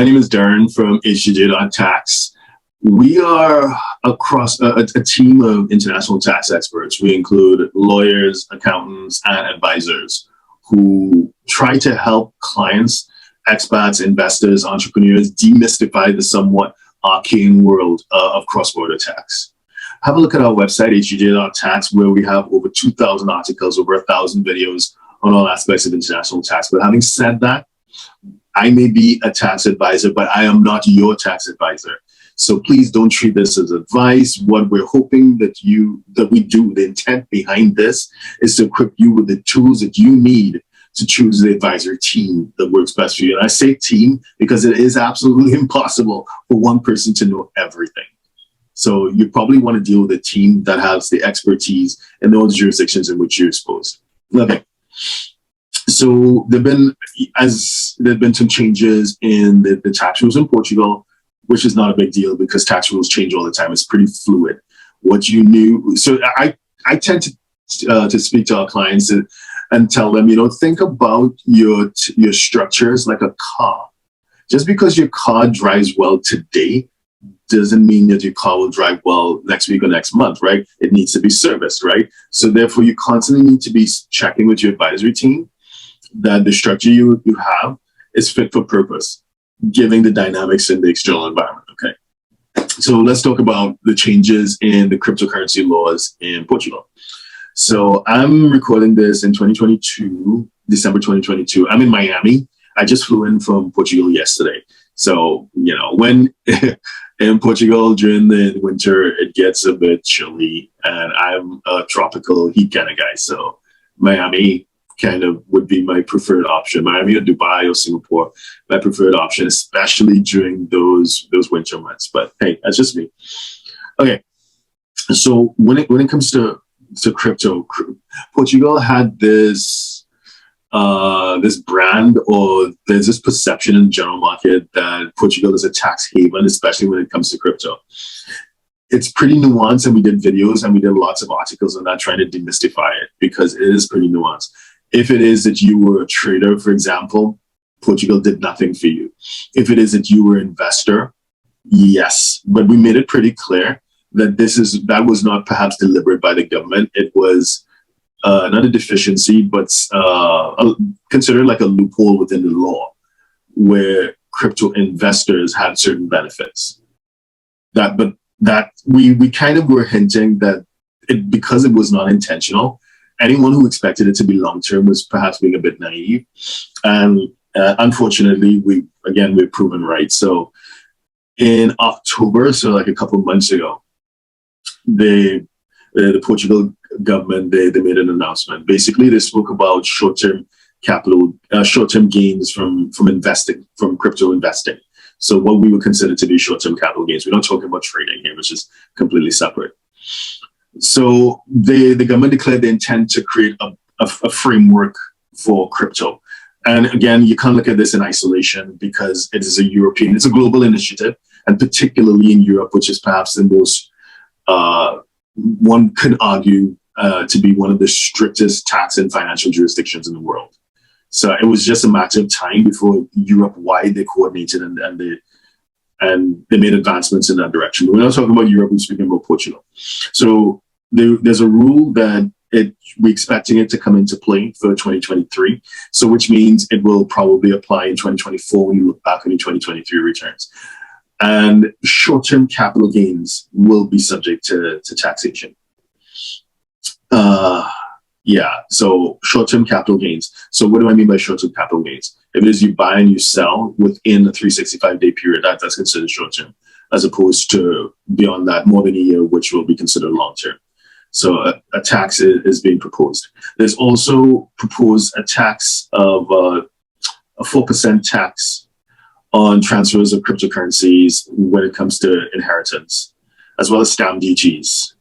My name is Darren from HGJ.tax. We are across a team of international tax experts. We include lawyers, accountants, and advisors who try to help clients, expats, investors, entrepreneurs demystify the somewhat arcane world of cross-border tax. Have a look at our website, HGJ.tax, where we have over 2,000 articles, over 1,000 videos on all aspects of international tax. But having said that, I may be a tax advisor, but I am not your tax advisor. So please don't treat this as advice. What we're hoping that we do, the intent behind this is to equip you with the tools that you need to choose the advisory team that works best for you. And I say team because it is absolutely impossible for one person to know everything. So you probably want to deal with a team that has the expertise in those jurisdictions in which you're exposed. Okay. So there've been some changes in the tax rules in Portugal, which is not a big deal because tax rules change all the time. It's pretty fluid. What you knew, so I tend to speak to our clients and tell them, think about your structures like a car. Just because your car drives well today doesn't mean that your car will drive well next week or next month, right? It needs to be serviced, right? So therefore, you constantly need to be checking with your advisory team that the structure you have is fit for purpose, given the dynamics in the external environment, okay? So let's talk about the changes in the cryptocurrency laws in Portugal. So I'm recording this in 2022, December 2022. I'm in Miami. I just flew in from Portugal yesterday. So, when in Portugal during the winter, it gets a bit chilly and I'm a tropical heat kind of guy. So Miami kind of would be my preferred option. Miami or Dubai or Singapore, my preferred option, especially during those winter months. But hey, that's just me. Okay. So when it comes to crypto, Portugal had this brand, or there's this perception in the general market that Portugal is a tax haven, especially when it comes to crypto. It's pretty nuanced, and we did videos and we did lots of articles on that trying to demystify it because it is pretty nuanced. If it is that you were a trader, for example, Portugal did nothing for you. If it is that you were an investor, yes, but we made it pretty clear that that was not perhaps deliberate by the government. It was not a deficiency, but considered like a loophole within the law where crypto investors had certain benefits. But we kind of were hinting that because it was not intentional, anyone who expected it to be long-term was perhaps being a bit naive. And unfortunately, we're proven right. So in October, so like a couple of months ago, the Portugal government, they made an announcement. Basically, they spoke about short-term gains from investing, from crypto investing. So what we would consider to be short-term capital gains. We're not talking about trading here, which is completely separate. So the government declared the intent to create a framework for crypto. And again, you can't look at this in isolation because it's a global initiative, and particularly in Europe, which is perhaps the most, one could argue to be one of the strictest tax and financial jurisdictions in the world. So it was just a matter of time before Europe-wide they coordinated and they made advancements in that direction. But we're not talking about Europe, we're speaking about Portugal. So there's a rule that we're expecting it to come into play for 2023. So which means it will probably apply in 2024 when you look back on your 2023 returns. And short-term capital gains will be subject to taxation. So short-term capital gains. So what do I mean by short-term capital gains? If it is you buy and you sell within a 365-day period, that's considered short-term, as opposed to beyond that, more than a year, which will be considered long-term. So a tax is being proposed. There's also proposed a tax of a 4% tax on transfers of cryptocurrencies when it comes to inheritance, as well as stamp duties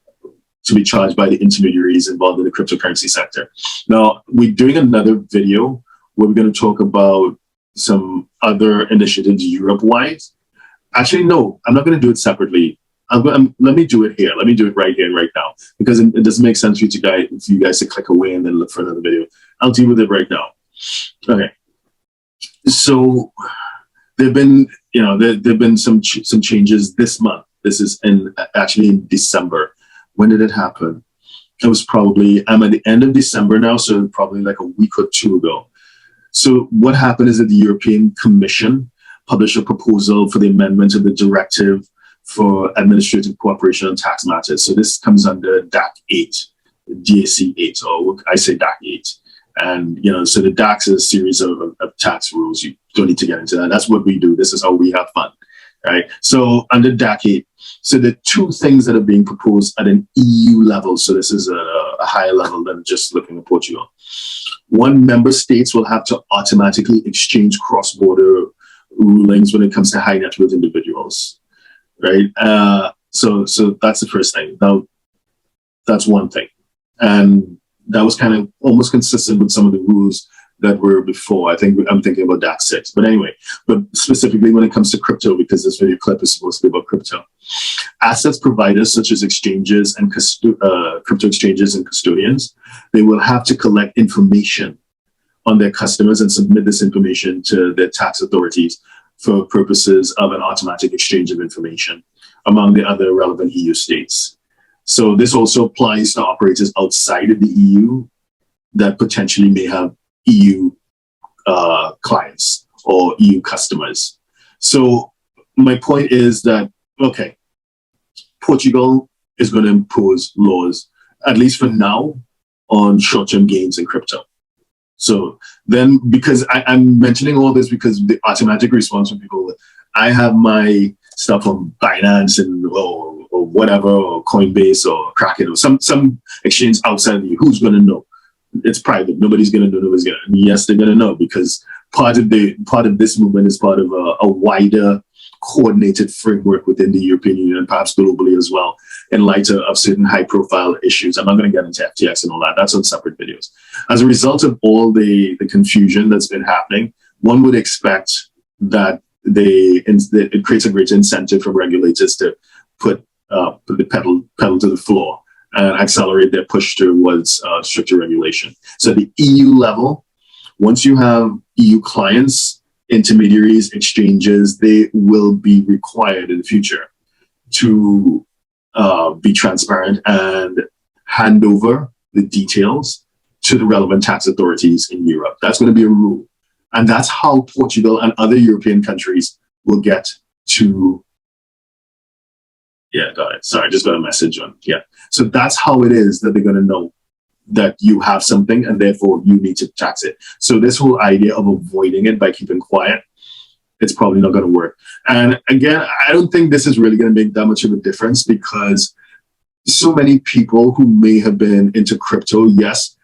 to be charged by the intermediaries involved in the cryptocurrency sector. Now, we're doing another video where we're going to talk about some other initiatives Europe-wide. Actually, no, I'm not going to do it separately. Let me do it here. Let me do it right here and right now, because it doesn't make sense for you guys to click away and then look for another video. I'll deal with it right now. Okay. So there've been, there've been some changes this month. This is actually in December. When did it happen? It was probably, I'm at the end of December now, so probably like a week or two ago. So what happened is that the European Commission published a proposal for the amendment of the directive for administrative cooperation on tax matters. So this comes under DAC 8, DAC 8, or I say DAC 8. And, so the DAC is a series of tax rules. You don't need to get into that. That's what we do. This is how we have fun, right? So under DAC 8, so the two things that are being proposed at an EU level, so this is a higher level than just looking at Portugal. One, member states will have to automatically exchange cross-border rulings when it comes to high net worth individuals, right? So that's the first thing. Now, that's one thing. And that was kind of almost consistent with some of the rules that were before. I'm thinking about DAC 6. But anyway, but specifically when it comes to crypto, because this video clip is supposed to be about crypto. Assets providers such as exchanges and crypto exchanges and custodians, they will have to collect information on their customers and submit this information to their tax authorities for purposes of an automatic exchange of information among the other relevant EU states. So this also applies to operators outside of the EU that potentially may have EU clients or EU customers. So my point is that, okay, Portugal is going to impose laws, at least for now, on short-term gains in crypto. So then, because I'm mentioning all this because the automatic response from people, I have my stuff on Binance and or whatever, or Coinbase or Kraken or some exchange outside of you. Who's going to know? It's private. Nobody's going to know. Nobody's going to. Yes, they're going to know because part of this movement is part of a wider coordinated framework within the European Union and perhaps globally as well, in light of certain high-profile issues. I'm not going to get into FTX and all that. That's on separate videos. As a result of all the confusion that's been happening, one would expect that it creates a greater incentive for regulators to put the pedal to the floor and accelerate their push towards stricter regulation. So at the EU level, once you have EU clients, intermediaries, exchanges, they will be required in the future to be transparent and hand over the details to the relevant tax authorities in Europe. That's going to be a rule. And that's how Portugal and other European countries will get to. Yeah, got it. Sorry, I just got a message on. Yeah. So that's how it is that they're going to know that you have something and therefore you need to tax it. So this whole idea of avoiding it by keeping quiet, it's probably not going to work. And again, I don't think this is really going to make that much of a difference because so many people who may have been into crypto, yes,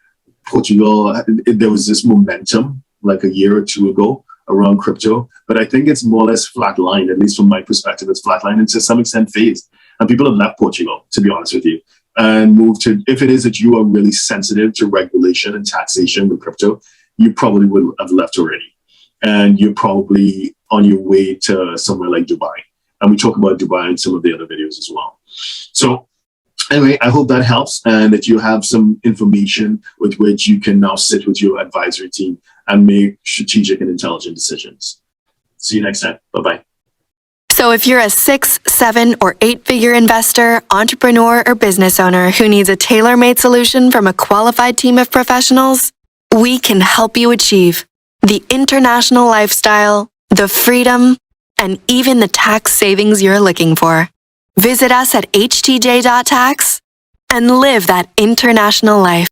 Portugal, there was this momentum like a year or two ago around crypto, but I think it's more or less flatlined, at least from my perspective, it's flatlined and to some extent phased. And people have left Portugal, to be honest with you, and move to, if it is that you are really sensitive to regulation and taxation with crypto, you probably would have left already. And you're probably on your way to somewhere like Dubai. And we talk about Dubai in some of the other videos as well. So anyway, I hope that helps and that you have some information with which you can now sit with your advisory team and make strategic and intelligent decisions. See you next time. Bye-bye. So if you're a 6, 7, or 8-figure investor, entrepreneur, or business owner who needs a tailor-made solution from a qualified team of professionals, we can help you achieve the international lifestyle, the freedom, and even the tax savings you're looking for. Visit us at htj.tax and live that international life.